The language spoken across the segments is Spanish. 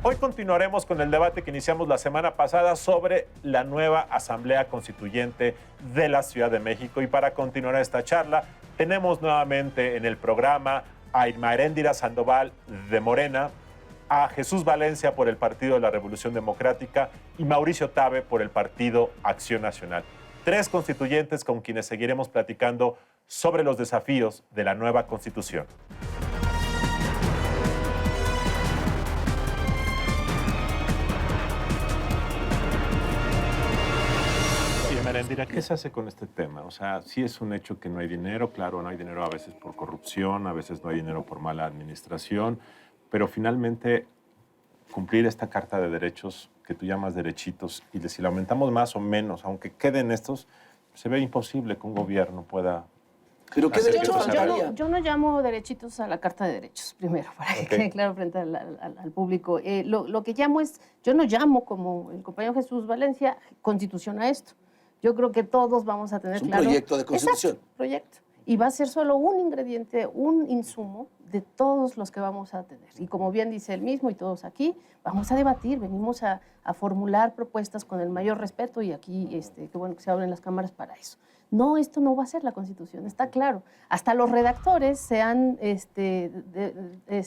Hoy continuaremos con el debate que iniciamos la semana pasada sobre la nueva Asamblea Constituyente de la Ciudad de México. Y para continuar esta charla, tenemos nuevamente en el programa a Irma Eréndira Sandoval de Morena, a Jesús Valencia por el Partido de la Revolución Democrática y Mauricio Tabe por el Partido Acción Nacional. Tres constituyentes con quienes seguiremos platicando sobre los desafíos de la nueva Constitución. Eréndira, ¿qué se hace con este tema? O sea, sí es un hecho que no hay dinero, claro, no hay dinero a veces por corrupción, a veces no hay dinero por mala administración, pero finalmente cumplir esta Carta de Derechos que tú llamas derechitos, y si lo aumentamos más o menos, aunque queden estos, se ve imposible que un gobierno pueda... ¿Pero qué derechos yo no llamo derechitos a la Carta de Derechos, primero, para que quede claro frente al público. Lo que llamo es, yo no llamo, como el compañero Jesús Valencia, constitución a esto. Yo creo que todos vamos a tener claro... Es un proyecto de constitución. Exacto, proyecto. Y va a ser solo un ingrediente, un insumo de todos los que vamos a tener. Y como bien dice él mismo y todos aquí, vamos a debatir, venimos a formular propuestas con el mayor respeto y aquí, qué bueno que se abren las cámaras para eso. No, esto no va a ser la Constitución, está claro. Hasta los redactores se han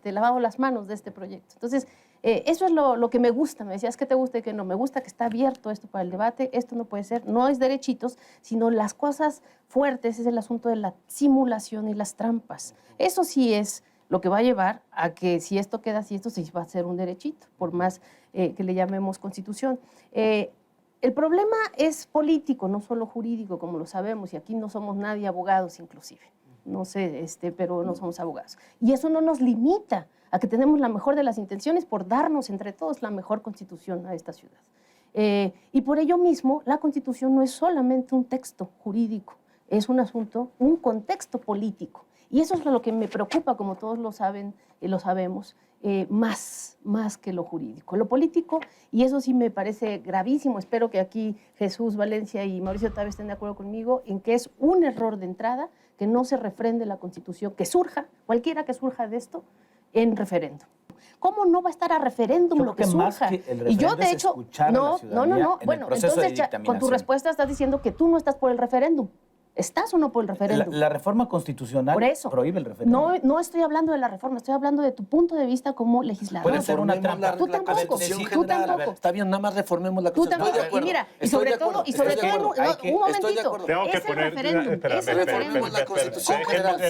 lavado las manos de este proyecto. Entonces, eso es lo que me gusta. Me decías que te gusta y que no. Me gusta que está abierto esto para el debate. Esto no puede ser, no es derechitos, sino las cosas fuertes, es el asunto de la simulación y las trampas. Eso sí es lo que va a llevar a que si esto queda así, esto sí va a ser un derechito, por más que le llamemos Constitución. El problema es político, no solo jurídico, como lo sabemos, y aquí no somos nadie abogados inclusive. No sé, pero no somos abogados. Y eso no nos limita a que tenemos la mejor de las intenciones por darnos entre todos la mejor Constitución a esta ciudad. Y por ello mismo, la Constitución no es solamente un texto jurídico, es un asunto, un contexto político. Y eso es lo que me preocupa, como todos lo saben y lo sabemos, más que lo jurídico. Lo político, y eso sí me parece gravísimo, espero que aquí Jesús Valencia y Mauricio Tabe estén de acuerdo conmigo, en que es un error de entrada que no se refrende la Constitución, que surja, cualquiera que surja de esto, en referéndum. ¿Cómo no va a estar a referéndum lo que surja? Y yo, de hecho, no. Bueno, entonces con tu respuesta estás diciendo que tú no estás por el referéndum. ¿Estás o no por el referéndum? La reforma constitucional por eso, prohíbe el referéndum. No estoy hablando de la reforma, estoy hablando de tu punto de vista como legislador. Puede ser una trampa. Tú tampoco. Está bien, nada más reformemos la Constitución. Tú tampoco. Y mira, y sobre todo, un momentito. Tengo que poner... Reformemos la Constitución general.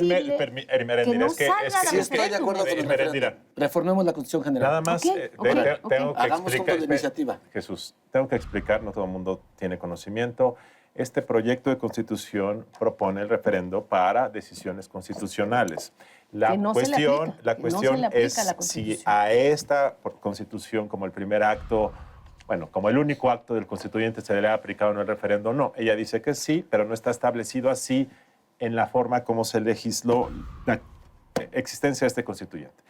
Sí, estoy de acuerdo con el referéndum. Reformemos la Constitución general. Nada más tengo que hagamos explicar... la iniciativa. Jesús, tengo que explicar, no todo el mundo tiene conocimiento. Este proyecto de Constitución propone el referendo para decisiones constitucionales. La cuestión es si a esta Constitución, como el primer acto, bueno, como el único acto del constituyente, se le ha aplicado en el referendo o no. Ella dice que sí, pero no está establecido así en la forma como se legisló la existencia de este constituyente.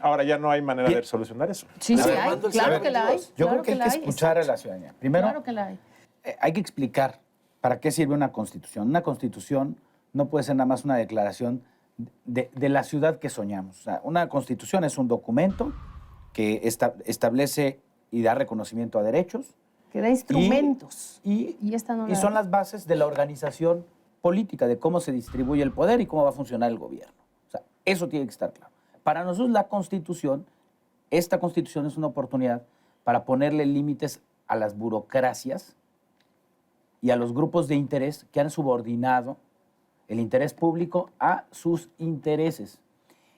Ahora ya no hay manera de solucionar eso. Sí, hay, claro que la hay. Yo creo que hay que escuchar a la ciudadanía. Primero, claro que la hay. Hay que explicar ¿para qué sirve una constitución? Una constitución no puede ser nada más una declaración de la ciudad que soñamos. O sea, una constitución es un documento que establece y da reconocimiento a derechos. Que da instrumentos. Y son las bases de la organización política, de cómo se distribuye el poder y cómo va a funcionar el gobierno. O sea, eso tiene que estar claro. Para nosotros esta constitución es una oportunidad para ponerle límites a las burocracias y a los grupos de interés que han subordinado el interés público a sus intereses.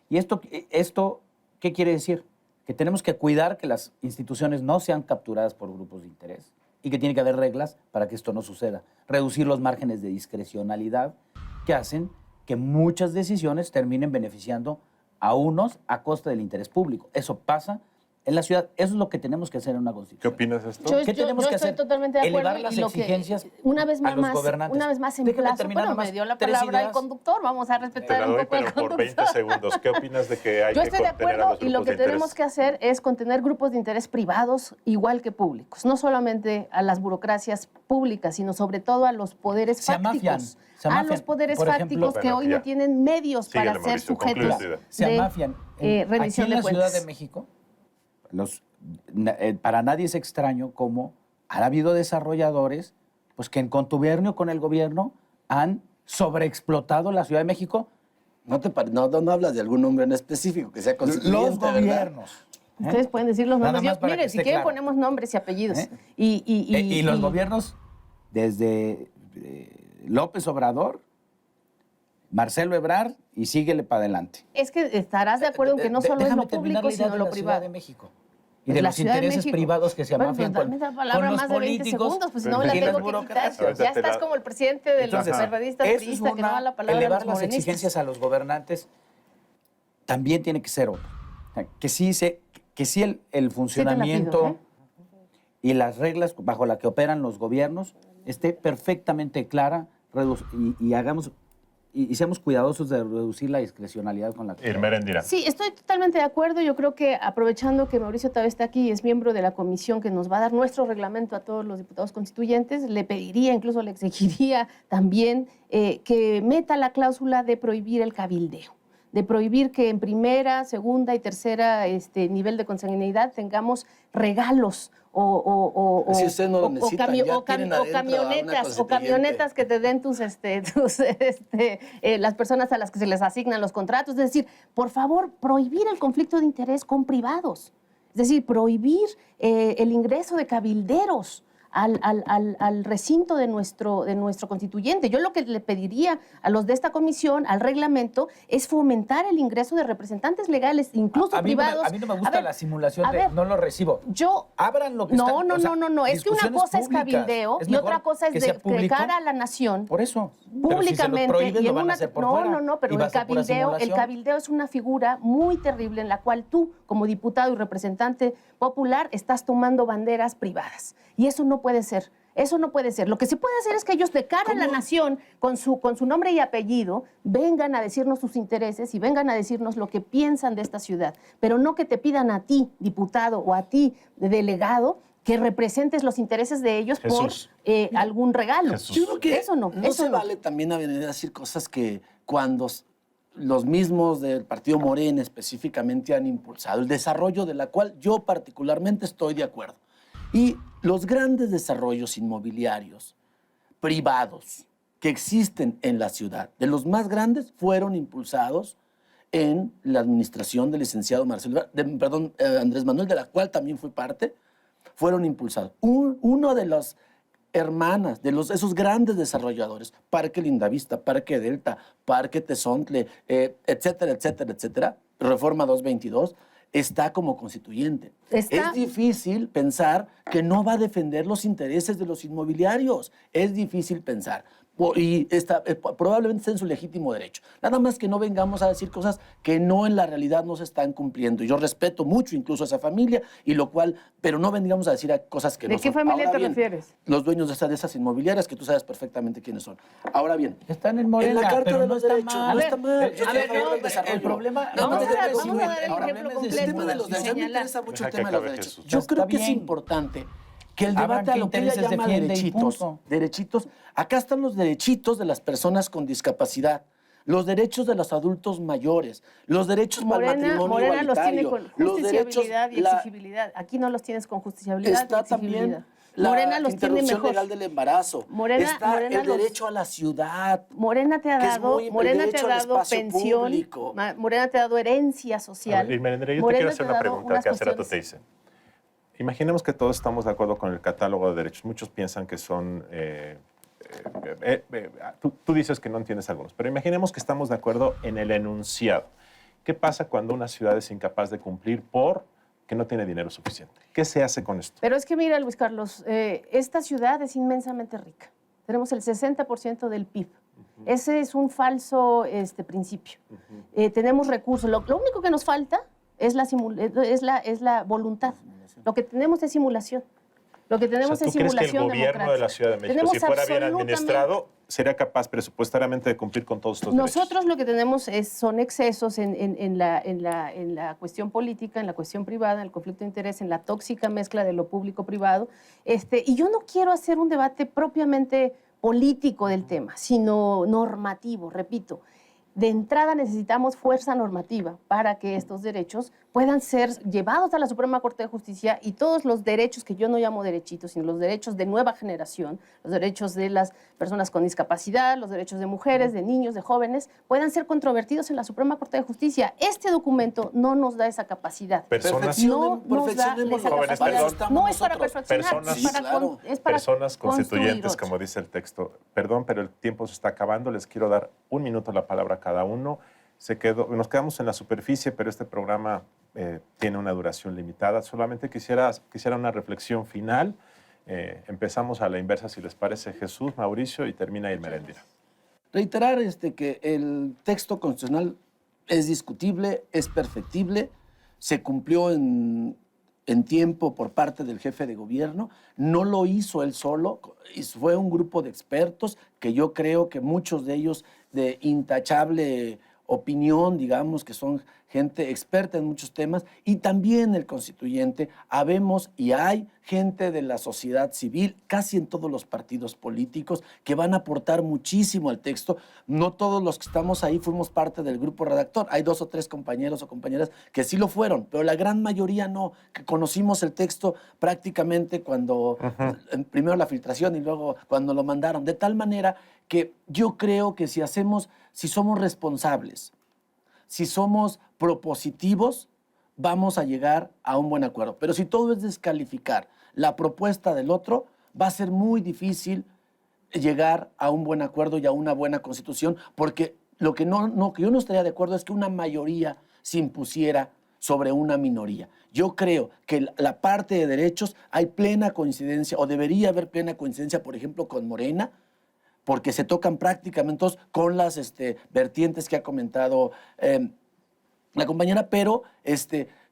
¿Y esto qué quiere decir? Que tenemos que cuidar que las instituciones no sean capturadas por grupos de interés y que tiene que haber reglas para que esto no suceda. Reducir los márgenes de discrecionalidad que hacen que muchas decisiones terminen beneficiando a unos a costa del interés público. Eso pasa en la ciudad. Eso es lo que tenemos que hacer en una constitución. ¿Qué opinas de esto? ¿Qué tenemos que hacer? Estoy totalmente de acuerdo. Elevar las exigencias una vez a los gobernantes. Una vez más en plazo. Bueno, me dio la palabra el conductor. Vamos a respetar un poco al conductor. Por 20 segundos. ¿Qué opinas de que hay que contener a los grupos de interés? Yo estoy de acuerdo y lo que tenemos que hacer es contener grupos de interés privados igual que públicos. No solamente a las burocracias públicas, sino sobre todo a los poderes fácticos. A los poderes fácticos que hoy no tienen medios para ser sujetos de rendición de cuentas. Aquí en la Ciudad de México, para nadie es extraño cómo han habido desarrolladores pues, que en contubernio con el gobierno han sobreexplotado la Ciudad de México. No hablas de algún nombre en específico que sea constituyente, Los gobiernos. Ustedes pueden decir los nombres. Miren, si quieren ponemos nombres y apellidos. Y los gobiernos, desde López Obrador, Marcelo Ebrard, y síguele para adelante. Es que estarás de acuerdo en que no solo es lo público, sino lo privado. De México. Y de los intereses privados que se amafian con la palabra los más de 20 políticos. segundos, pues si no me la tengo que quitar. Ya estás como el presidente de los periodistas priistas que no da la palabra a los elevar las morenistas. exigencias a los gobernantes también tiene que ser otro. Que sí el funcionamiento y las reglas bajo las que operan los gobiernos esté perfectamente clara y seamos cuidadosos de reducir la discrecionalidad con la que... Irmerendira. Sí, estoy totalmente de acuerdo. Yo creo que aprovechando que Mauricio todavía está aquí y es miembro de la comisión que nos va a dar nuestro reglamento a todos los diputados constituyentes, le pediría, incluso le exigiría también que meta la cláusula de prohibir el cabildeo, de prohibir que en primera, segunda y tercera nivel de consanguinidad tengamos regalos camionetas que te den las personas a las que se les asignan los contratos. Es decir, por favor, prohibir el conflicto de interés con privados. Es decir, prohibir el ingreso de cabilderos al recinto de nuestro constituyente. Yo lo que le pediría a los de esta comisión, al reglamento, es fomentar el ingreso de representantes legales, incluso privados. A mí no me gusta la simulación no lo recibo. Abran lo que No, es que una cosa es cabildeo y otra cosa es de cara a la nación. Por eso. Públicamente. Pero si se lo prohíben, lo van a hacer por fuera. Pero el cabildeo es una figura muy terrible en la cual tú, como diputado y representante popular, estás tomando banderas privadas. Y eso no puede ser. Eso no puede ser. Lo que se puede hacer es que ellos de cara a la nación, con su nombre y apellido, vengan a decirnos sus intereses y vengan a decirnos lo que piensan de esta ciudad. Pero no que te pidan a ti, diputado, o a ti, delegado, que representes los intereses de ellos por algún regalo. Yo creo que eso no vale también a venir a decir cosas que cuando los mismos del Partido Morena específicamente han impulsado, el desarrollo de la cual yo particularmente estoy de acuerdo. Y los grandes desarrollos inmobiliarios privados que existen en la ciudad, de los más grandes, fueron impulsados en la administración del licenciado Andrés Manuel, de la cual también fui parte, fueron impulsados. Uno de las hermanas de esos grandes desarrolladores, Parque Lindavista, Parque Delta, Parque Tezontle, etcétera, etcétera, etcétera, Reforma 222, está como constituyente. Es difícil pensar que no va a defender los intereses de los inmobiliarios. Es difícil pensar. Y probablemente está en su legítimo derecho. Nada más que no vengamos a decir cosas que no en la realidad no se están cumpliendo. Y yo respeto mucho incluso a esa familia, pero no vengamos a decir cosas que no son. ¿De qué familia te refieres? Los dueños de esas inmobiliarias que tú sabes perfectamente quiénes son. Ahora bien, están en Morena, en la Carta de los Derechos no está mal. El problema... Vamos a dar el ejemplo completo. Me interesa mucho el tema de los derechos. Yo creo que es importante que el debate a lo que ella llama derechitos, acá están los derechitos de las personas con discapacidad, los derechos de los adultos mayores, los derechos para el matrimonio Morena igualitario, los tiene con justiciabilidad y exigibilidad. Aquí no los tienes con justiciabilidad y exigibilidad. Morena los tiene mejor. La interrupción legal del embarazo. Morena el derecho a la ciudad. Morena te ha dado pensión. Público. Morena te ha dado herencia social. Yo te quiero hacer una pregunta que hace rato te hice. Imaginemos que todos estamos de acuerdo con el catálogo de derechos. Muchos piensan que son... tú dices que no entiendes algunos, pero imaginemos que estamos de acuerdo en el enunciado. ¿Qué pasa cuando una ciudad es incapaz de cumplir que no tiene dinero suficiente? ¿Qué se hace con esto? Pero es que mira, Luis Carlos, esta ciudad es inmensamente rica. Tenemos el 60% del PIB. Ese es un falso principio. Tenemos recursos. Lo único que nos falta es la voluntad. Lo que tenemos es simulación. Lo que tenemos es simulación democrática. ¿Tú crees que el gobierno de la Ciudad de México, si fuera bien administrado, sería capaz presupuestariamente de cumplir con todos estos derechos? Nosotros lo que tenemos son excesos en la cuestión política, en la cuestión privada, en el conflicto de interés, en la tóxica mezcla de lo público-privado. Y yo no quiero hacer un debate propiamente político del tema, sino normativo, repito. De entrada necesitamos fuerza normativa para que estos derechos puedan ser llevados a la Suprema Corte de Justicia y todos los derechos que yo no llamo derechitos, sino los derechos de nueva generación, los derechos de las personas con discapacidad, los derechos de mujeres, de niños, de jóvenes, puedan ser controvertidos en la Suprema Corte de Justicia. Este documento no nos da esa capacidad. Personas, No nos da esa jóvenes, capacidad. perdón. No es para perfeccionar, Personas- es para personas constituyentes, construir como dice el texto. Perdón, pero el tiempo se está acabando. Les quiero dar 1 minuto la palabra a cada uno. Nos quedamos en la superficie, pero este programa tiene una duración limitada. Solamente quisiera una reflexión final. Empezamos a la inversa, si les parece, Jesús, Mauricio, y termina Irma Eréndira. Reiterar que el texto constitucional es discutible, es perfectible, se cumplió en tiempo por parte del jefe de gobierno, no lo hizo él solo, fue un grupo de expertos que yo creo que muchos de ellos de intachable opinión, digamos, que son gente experta en muchos temas, y también el constituyente, habemos y hay gente de la sociedad civil, casi en todos los partidos políticos, que van a aportar muchísimo al texto. No todos los que estamos ahí fuimos parte del grupo redactor. Hay 2 o 3 compañeros o compañeras que sí lo fueron, pero la gran mayoría no, que conocimos el texto prácticamente cuando, primero la filtración y luego cuando lo mandaron, de tal manera que yo creo que si somos responsables, si somos propositivos, vamos a llegar a un buen acuerdo. Pero si todo es descalificar la propuesta del otro, va a ser muy difícil llegar a un buen acuerdo y a una buena constitución, porque lo que yo no estaría de acuerdo es que una mayoría se impusiera sobre una minoría. Yo creo que la parte de derechos hay plena coincidencia, o debería haber plena coincidencia, por ejemplo, con Morena, porque se tocan prácticamente todos con las vertientes que ha comentado la compañera, pero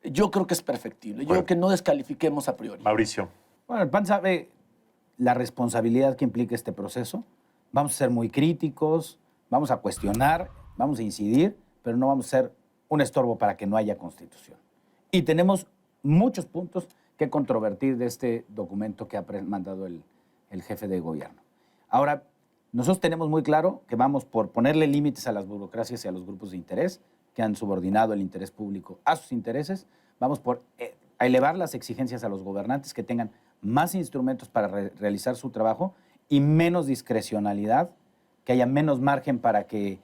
yo creo que es perfectible. Yo creo que no descalifiquemos a priori. Mauricio. Bueno, el PAN sabe la responsabilidad que implica este proceso. Vamos a ser muy críticos, vamos a cuestionar, vamos a incidir, pero no vamos a ser un estorbo para que no haya constitución. Y tenemos muchos puntos que controvertir de este documento que ha mandado el jefe de gobierno. Ahora, nosotros tenemos muy claro que vamos por ponerle límites a las burocracias y a los grupos de interés que han subordinado el interés público a sus intereses. Vamos por a elevar las exigencias a los gobernantes, que tengan más instrumentos para realizar su trabajo y menos discrecionalidad, que haya menos margen para que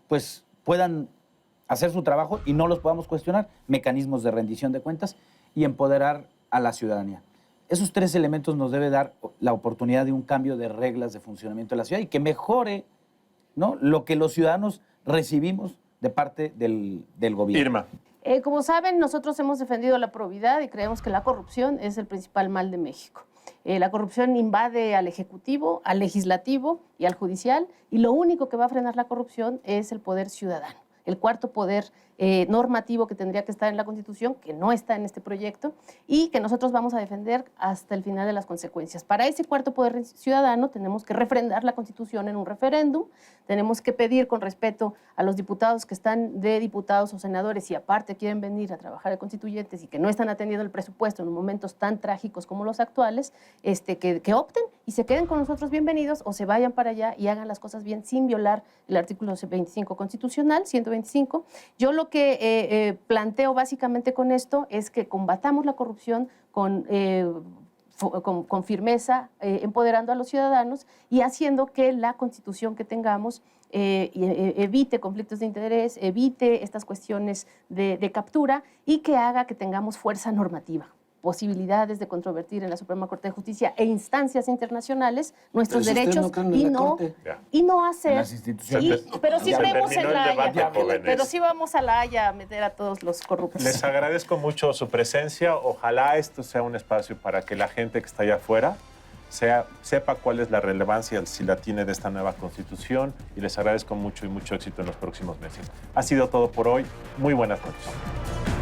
pues puedan hacer su trabajo y no los podamos cuestionar, mecanismos de rendición de cuentas y empoderar a la ciudadanía. Esos 3 elementos nos debe dar la oportunidad de un cambio de reglas de funcionamiento de la ciudad y que mejore, ¿no?, lo que los ciudadanos recibimos de parte del gobierno. Irma. Como saben, nosotros hemos defendido la probidad y creemos que la corrupción es el principal mal de México. La corrupción invade al Ejecutivo, al Legislativo y al Judicial, y lo único que va a frenar la corrupción es el poder ciudadano, el cuarto poder normativo que tendría que estar en la Constitución, que no está en este proyecto, y que nosotros vamos a defender hasta el final de las consecuencias. Para ese cuarto poder ciudadano tenemos que refrendar la Constitución en un referéndum, tenemos que pedir con respeto a los diputados que están de diputados o senadores y aparte quieren venir a trabajar de constituyentes y que no están atendiendo el presupuesto en momentos tan trágicos como los actuales, que opten y se queden con nosotros bienvenidos o se vayan para allá y hagan las cosas bien sin violar el artículo 25 constitucional, 125. Yo lo que planteo básicamente con esto es que combatamos la corrupción con firmeza, empoderando a los ciudadanos y haciendo que la Constitución que tengamos evite conflictos de interés, evite estas cuestiones de captura y que haga que tengamos fuerza normativa, posibilidades de controvertir en la Suprema Corte de Justicia e instancias internacionales nuestros derechos y no hacer... las instituciones. Pero sí vemos en la Haya, jóvenes. pero sí vamos a la Haya a meter a todos los corruptos. Les agradezco mucho su presencia. Ojalá esto sea un espacio para que la gente que está allá afuera sepa cuál es la relevancia, si la tiene, de esta nueva Constitución, y les agradezco mucho y mucho éxito en los próximos meses. Ha sido todo por hoy. Muy buenas noches.